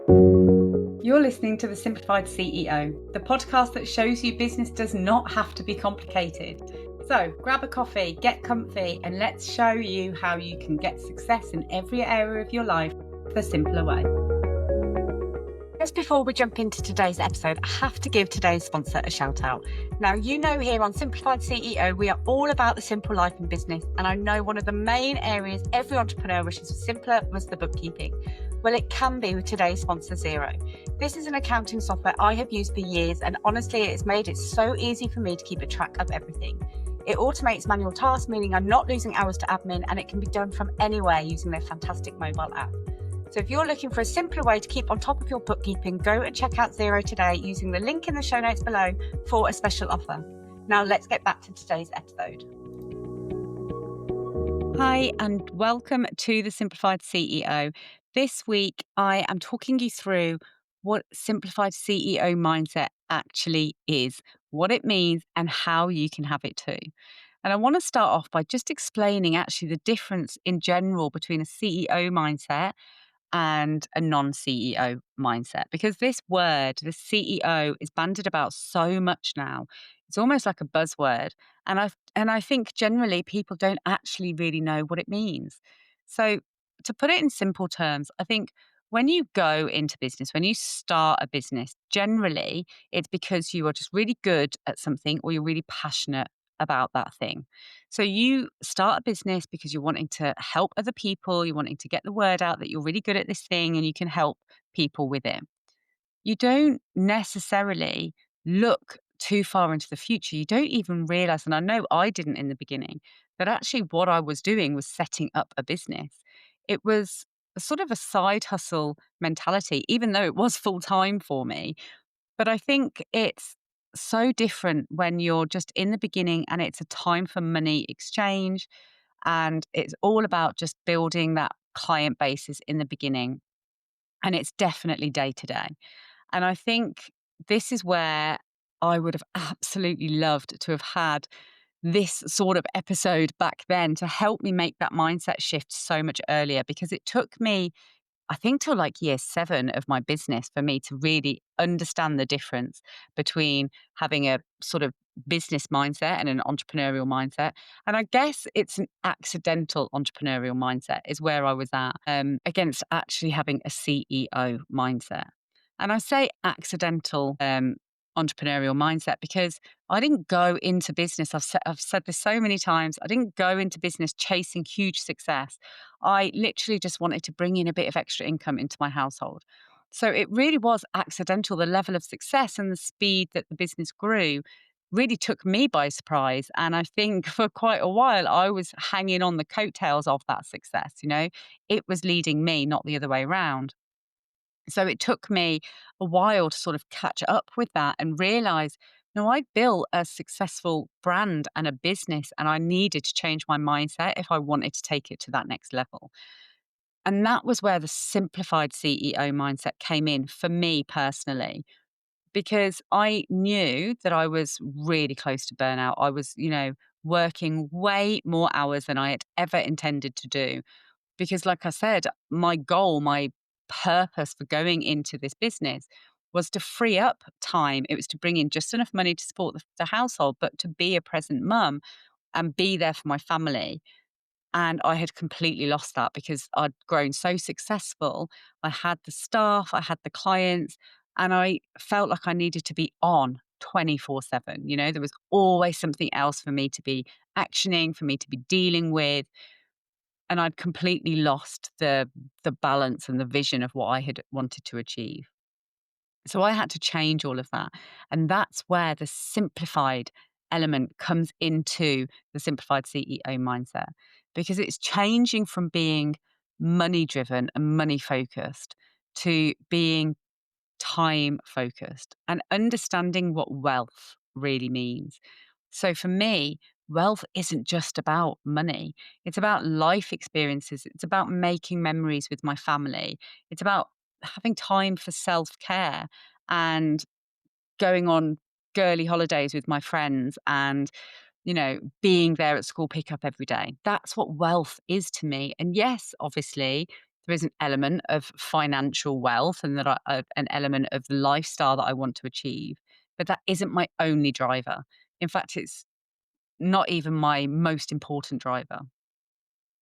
You're listening to the Simplified CEO, the podcast that shows you business does not have to be complicated. So grab a coffee, get comfy, and let's show you how you can get success in every area of your life the simpler way. Just before we jump into today's episode, I have to give today's sponsor a shout out. Now, you know, here on Simplified CEO, we are all about the simple life in business. And I know one of the main areas every entrepreneur wishes was simpler was the bookkeeping. Well, it can be with today's sponsor, Xero. This is an accounting software I have used for years, and honestly, it's made it so easy for me to keep a track of everything. It automates manual tasks, meaning I'm not losing hours to admin, and it can be done from anywhere using their fantastic mobile app. So if you're looking for a simpler way to keep on top of your bookkeeping, go and check out Xero today using the link in the show notes below for a special offer. Now let's get back to today's episode. Hi, and welcome to the Simplified CEO. This week, I am talking you through what Simplified CEO mindset actually is, what it means, and how you can have it too. And I want to start off by just explaining actually the difference in general between a CEO mindset and a non-CEO mindset, because this word, the CEO, is bandied about so much now. It's almost like a buzzword, and I think generally people don't actually really know what it means. So to put it in simple terms, I think when you go into business, when you start a business, generally it's because you are just really good at something or you're really passionate about that thing. So you start a business because you're wanting to help other people, you're wanting to get the word out that you're really good at this thing and you can help people with it. You don't necessarily look too far into the future. You don't even realize, and I know I didn't in the beginning, that actually what I was doing was setting up a business. It was a sort of a side hustle mentality, even though it was full time for me. But I think it's so different when you're just in the beginning and it's a time for money exchange and it's all about just building that client basis in the beginning. And it's definitely day to day. And I think this is where I would have absolutely loved to have had this sort of episode back then to help me make that mindset shift so much earlier, because it took me, I think, till like year 7 of my business for me to really understand the difference between having a sort of business mindset and an entrepreneurial mindset. And I guess it's an accidental entrepreneurial mindset is where I was at, against actually having a CEO mindset. And I say accidental entrepreneurial mindset because I didn't go into business. I've said this so many times. I didn't go into business chasing huge success. I literally just wanted to bring in a bit of extra income into my household. So it really was accidental. The level of success and the speed that the business grew really took me by surprise. And I think for quite a while, I was hanging on the coattails of that success. You know, it was leading me, not the other way around. So it took me a while to sort of catch up with that and realize, no, I built a successful brand and a business, and I needed to change my mindset if I wanted to take it to that next level. And that was where the simplified CEO mindset came in for me personally, because I knew that I was really close to burnout. I was, working way more hours than I had ever intended to do because, like I said, my goal, my purpose for going into this business was to free up time. It was to bring in just enough money to support the household, but to be a present mum and be there for my family. And I had completely lost that because I'd grown so successful. I had the staff, I had the clients, and I felt like I needed to be on 24/7. You know, there was always something else for me to be actioning, for me to be dealing with, and I'd completely lost the balance and the vision of what I had wanted to achieve. So I had to change all of that. And that's where the simplified element comes into the simplified CEO mindset, because it's changing from being money driven and money focused to being time focused and understanding what wealth really means. So for me, wealth isn't just about money. It's about life experiences. It's about making memories with my family. It's about having time for self care and going on girly holidays with my friends and, being there at school pickup every day. That's what wealth is to me. And yes, obviously, There is an element of financial wealth and an element of the lifestyle that I want to achieve, but that isn't my only driver. In fact, it's not even my most important driver.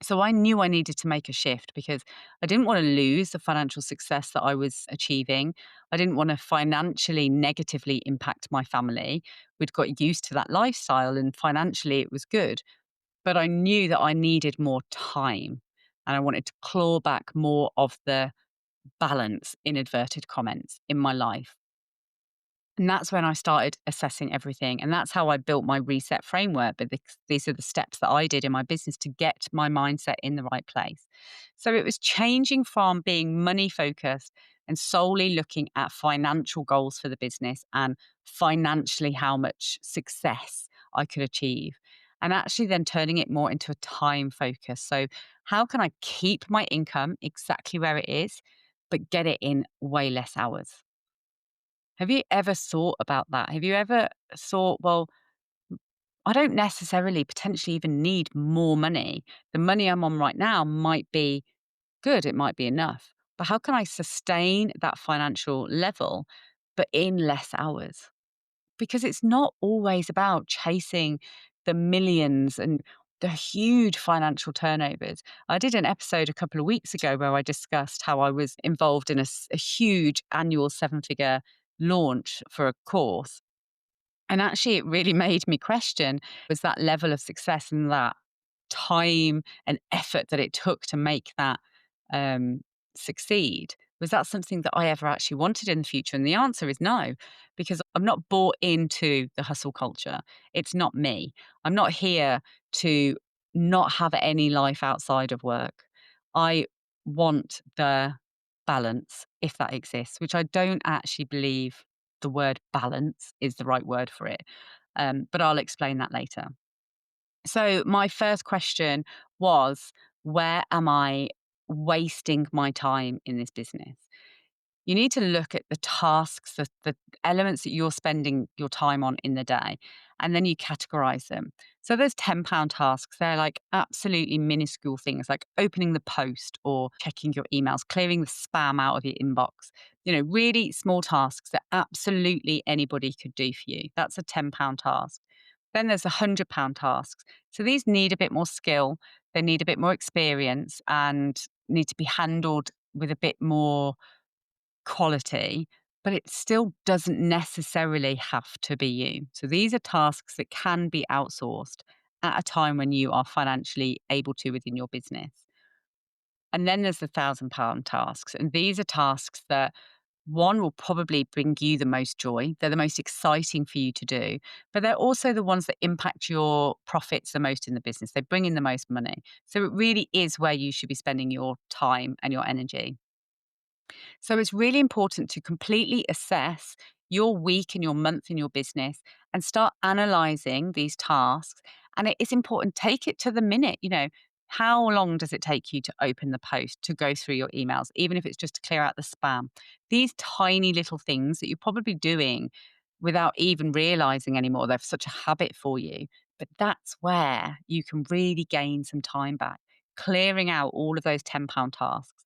So I knew I needed to make a shift because I didn't want to lose the financial success that I was achieving. I didn't want to financially negatively impact my family. We'd got used to that lifestyle and financially it was good. But I knew that I needed more time and I wanted to claw back more of the balance, in inverted comments, in my life. And that's when I started assessing everything. And that's how I built my reset framework. But these are the steps that I did in my business to get my mindset in the right place. So it was changing from being money focused and solely looking at financial goals for the business and financially how much success I could achieve. And actually then turning it more into a time focus. So, how can I keep my income exactly where it is, but get it in way less hours? Have you ever thought about that? Have you ever thought, well, I don't necessarily potentially even need more money. The money I'm on right now might be good, it might be enough. But how can I sustain that financial level, but in less hours? Because it's not always about chasing the millions and the huge financial turnovers. I did an episode a couple of weeks ago where I discussed how I was involved in a huge annual seven figure launch for a course. And actually, it really made me question was that level of success and that time and effort that it took to make that um, succeed. Was that something that I ever actually wanted in the future? And the answer is no, because I'm not bought into the hustle culture. It's not me. I'm not here to not have any life outside of work. I want the balance, if that exists, which I don't actually believe the word balance is the right word for it. But I'll explain that later. So, my first question was, where am I wasting my time in this business? You need to look at the tasks, the elements that you're spending your time on in the day, and then you categorize them. So there's £10 tasks. They're like absolutely minuscule things like opening the post or checking your emails, clearing the spam out of your inbox. Really small tasks that absolutely anybody could do for you. That's a £10 task. Then there's £100 tasks. So these need a bit more skill, they need a bit more experience and need to be handled with a bit more quality, but it still doesn't necessarily have to be you. So these are tasks that can be outsourced at a time when you are financially able to within your business. And then there's the £1,000 tasks. And these are tasks that one will probably bring you the most joy. They're the most exciting for you to do, but they're also the ones that impact your profits the most in the business. They bring in the most money. So it really is where you should be spending your time and your energy. So it's really important to completely assess your week and your month in your business and start analyzing these tasks. And it is important, take it to the minute. How long does it take you to open the post, to go through your emails, even if it's just to clear out the spam? These tiny little things that you're probably doing without even realizing anymore, they're such a habit for you. But that's where you can really gain some time back, clearing out all of those £10 tasks.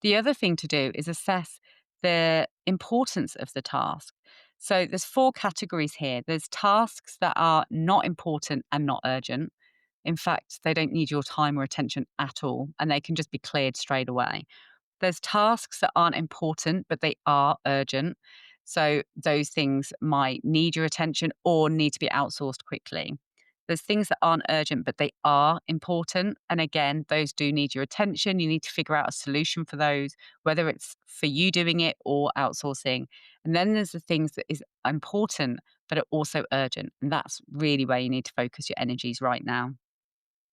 The other thing to do is assess the importance of the task. So there's four categories here. There's tasks that are not important and not urgent. In fact, they don't need your time or attention at all, and they can just be cleared straight away. There's tasks that aren't important, but they are urgent. So those things might need your attention or need to be outsourced quickly. There's things that aren't urgent, but they are important. And again, those do need your attention. You need to figure out a solution for those, whether it's for you doing it or outsourcing. And then there's the things that is important, but are also urgent. And that's really where you need to focus your energies right now.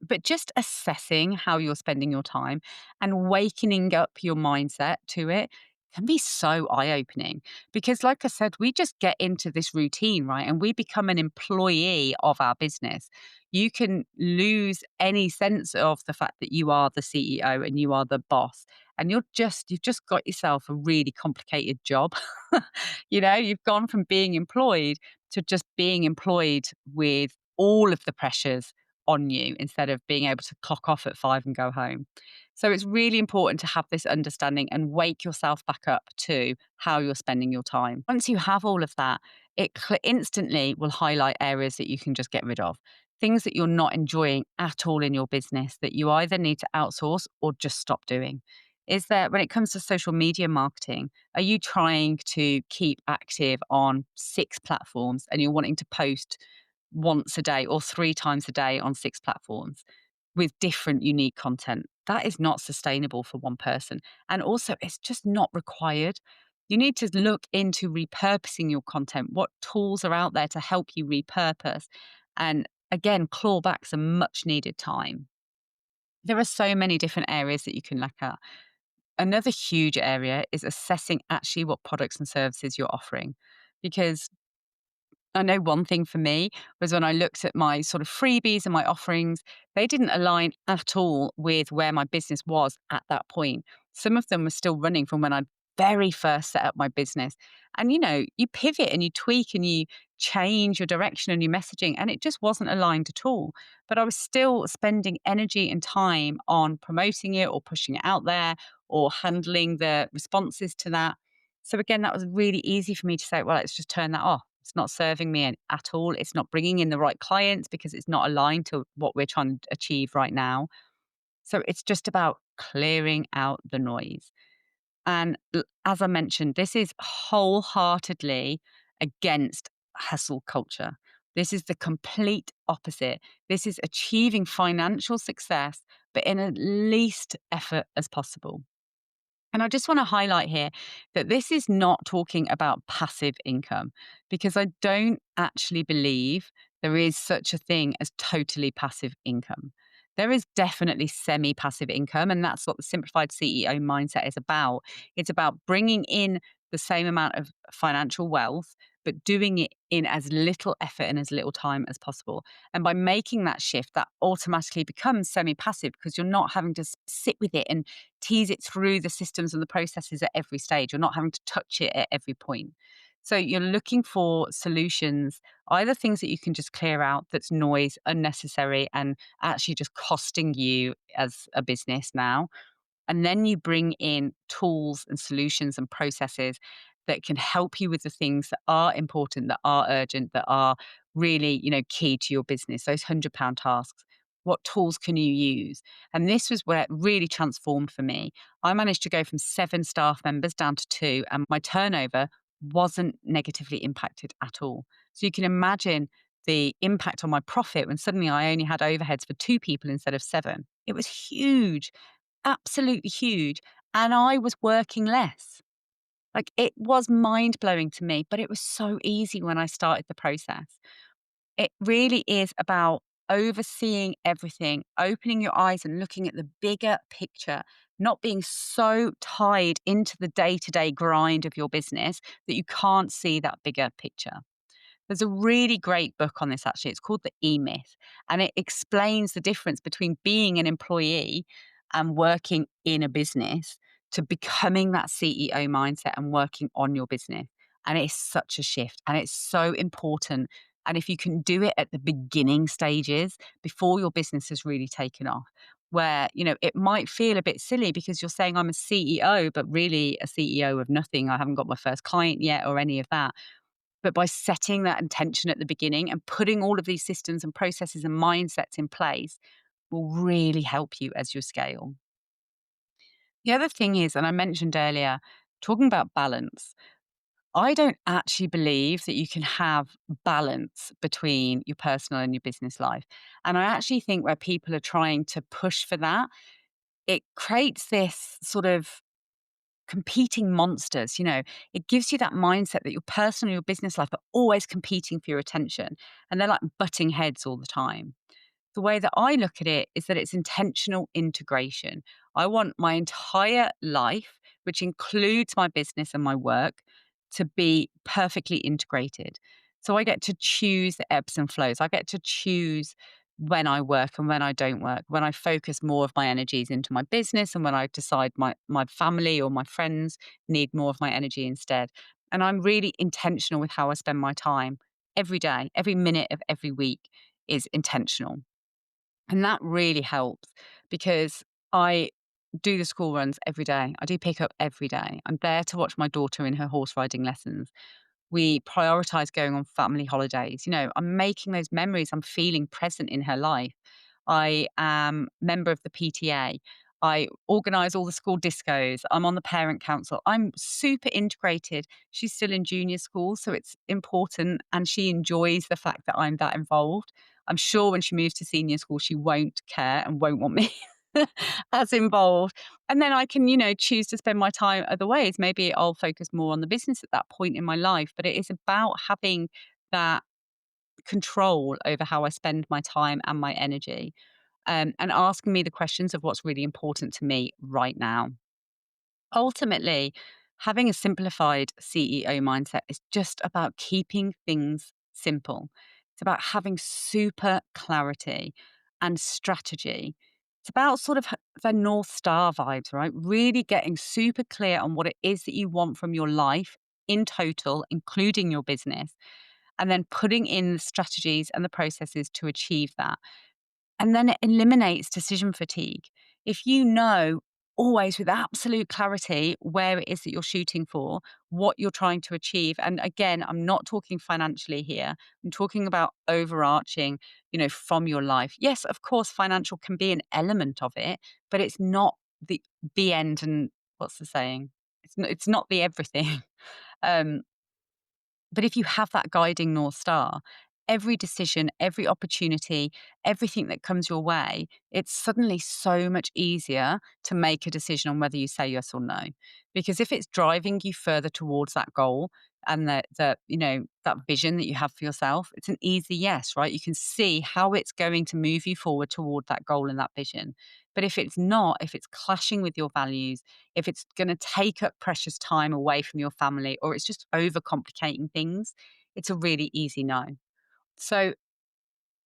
But just assessing how you're spending your time and wakening up your mindset to it can be so eye opening because, like I said, we just get into this routine, right? And we become an employee of our business. You can lose any sense of the fact that you are the CEO and you are the boss. And you've just got yourself a really complicated job. You've gone from being employed to just being employed with all of the pressures on you instead of being able to clock off at 5 and go home. So it's really important to have this understanding and wake yourself back up to how you're spending your time. Once you have all of that, it instantly will highlight areas that you can just get rid of. Things that you're not enjoying at all in your business that you either need to outsource or just stop doing. Is there, when it comes to social media marketing, are you trying to keep active on 6 platforms and you're wanting to post once a day or 3 times a day on 6 platforms with different unique content? That is not sustainable for one person. And also, it's just not required. You need to look into repurposing your content. What tools are out there to help you repurpose? And again, claw back some much needed time. There are so many different areas that you can look at. Another huge area is assessing actually what products and services you're offering. Because I know one thing for me was when I looked at my sort of freebies and my offerings, they didn't align at all with where my business was at that point. Some of them were still running from when I very first set up my business. And you pivot and you tweak and you change your direction and your messaging, and it just wasn't aligned at all. But I was still spending energy and time on promoting it or pushing it out there or handling the responses to that. So again, that was really easy for me to say, well, let's just turn that off. It's not serving me at all. It's not bringing in the right clients because it's not aligned to what we're trying to achieve right now. So it's just about clearing out the noise. And as I mentioned, this is wholeheartedly against hustle culture. This is the complete opposite. This is achieving financial success, but in as least effort as possible. And I just want to highlight here that this is not talking about passive income, because I don't actually believe there is such a thing as totally passive income. There is definitely semi passive income, and that's what the simplified CEO mindset is about. It's about bringing in the same amount of financial wealth, but doing it in as little effort and as little time as possible. And by making that shift, that automatically becomes semi passive because you're not having to sit with it and tease it through the systems and the processes at every stage. You're not having to touch it at every point. So you're looking for solutions, either things that you can just clear out that's noise, unnecessary, and actually just costing you as a business now. And then you bring in tools and solutions and processes that can help you with the things that are important, that are urgent, that are really, key to your business, those £100 tasks. What tools can you use? And this was where it really transformed for me. I managed to go from 7 staff members down to 2, and my turnover wasn't negatively impacted at all. So you can imagine the impact on my profit when suddenly I only had overheads for 2 people instead of 7. It was huge, absolutely huge. And I was working less. Like, it was mind blowing to me, but it was so easy when I started the process. It really is about overseeing everything, opening your eyes and looking at the bigger picture, not being so tied into the day to day grind of your business that you can't see that bigger picture. There's a really great book on this, actually. It's called The E Myth, and it explains the difference between being an employee and working in a business to becoming that CEO mindset and working on your business. And it's such a shift and it's so important. And if you can do it at the beginning stages before your business has really taken off, where, it might feel a bit silly because you're saying I'm a CEO, but really a CEO of nothing. I haven't got my first client yet or any of that. But by setting that intention at the beginning and putting all of these systems and processes and mindsets in place will really help you as you scale. The other thing is, and I mentioned earlier, talking about balance, I don't actually believe that you can have balance between your personal and your business life. And I actually think where people are trying to push for that, it creates this sort of competing monsters. It gives you that mindset that your personal and your business life are always competing for your attention, and they're like butting heads all the time. The way that I look at it is that it's intentional integration. I want my entire life, which includes my business and my work, to be perfectly integrated. So I get to choose the ebbs and flows. I get to choose when I work and when I don't work, when I focus more of my energies into my business and when I decide my family or my friends need more of my energy instead. And I'm really intentional with how I spend my time every day, every minute of every week is intentional. And that really helps because I do the school runs every day. I do pick up every day. I'm there to watch my daughter in her horse riding lessons. We prioritize going on family holidays. I'm making those memories. I'm feeling present in her life. I am member of the PTA. I organize all the school discos. I'm on the parent council. I'm super integrated. She's still in junior school, so it's important and she enjoys the fact that I'm that involved. I'm sure when she moves to senior school, she won't care and won't want me as involved. And then I can, choose to spend my time other ways. Maybe I'll focus more on the business at that point in my life, but it is about having that control over how I spend my time and my energy, and asking me the questions of what's really important to me right now. Ultimately, having a simplified CEO mindset is just about keeping things simple. It's about having super clarity and strategy. It's about sort of the North Star vibes, right? Really getting super clear on what it is that you want from your life in total, including your business, and then putting in the strategies and the processes to achieve that. And then it eliminates decision fatigue. If you know always with absolute clarity where it is that you're shooting for, what you're trying to achieve. And again, I'm not talking financially here. I'm talking about overarching, from your life. Yes, of course, financial can be an element of it, but it's not the end and what's the saying? It's not the everything. Um, but if you have that guiding North Star, every decision, every opportunity, everything that comes your way, it's suddenly so much easier to make a decision on whether you say yes or no. Because if it's driving you further towards that goal and that vision that you have for yourself, it's an easy yes, right? You can see how it's going to move you forward toward that goal and that vision. But if it's not, if it's clashing with your values, if it's going to take up precious time away from your family or it's just overcomplicating things, it's a really easy no. So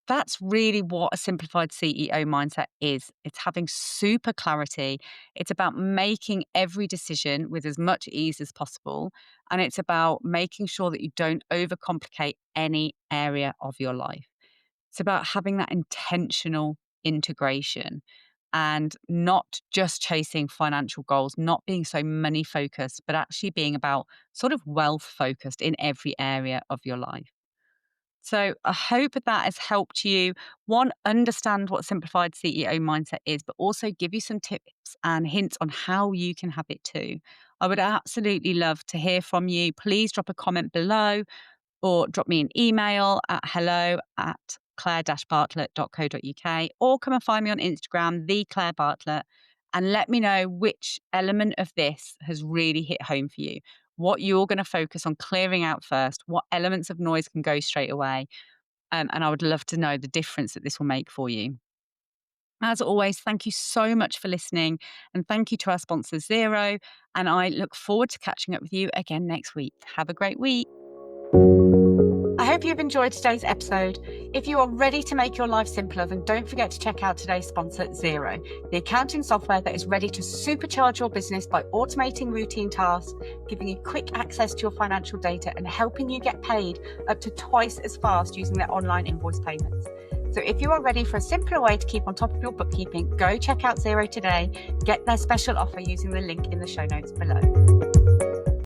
that's really what a simplified CEO mindset is. It's having super clarity. It's about making every decision with as much ease as possible. And it's about making sure that you don't overcomplicate any area of your life. It's about having that intentional integration and not just chasing financial goals, not being so money focused, but actually being about sort of wealth focused in every area of your life. So I hope that has helped you, one, understand what simplified CEO mindset is, but also give you some tips and hints on how you can have it too. I would absolutely love to hear from you. Please drop a comment below or drop me an email at hello@claire-bartlett.co.uk or come and find me on Instagram, the Claire Bartlett, and let me know which element of this has really hit home for you, what you're going to focus on clearing out first, what elements of noise can go straight away. And I would love to know the difference that this will make for you. As always, thank you so much for listening. And thank you to our sponsor, Zero. And I look forward to catching up with you again next week. Have a great week. I hope you've enjoyed today's episode. If you are ready to make your life simpler, then don't forget to check out today's sponsor, Zero, the accounting software that is ready to supercharge your business by automating routine tasks, giving you quick access to your financial data, and helping you get paid up to twice as fast using their online invoice payments. So if you are ready for a simpler way to keep on top of your bookkeeping, go check out Zero today. Get their special offer using the link in the show notes below.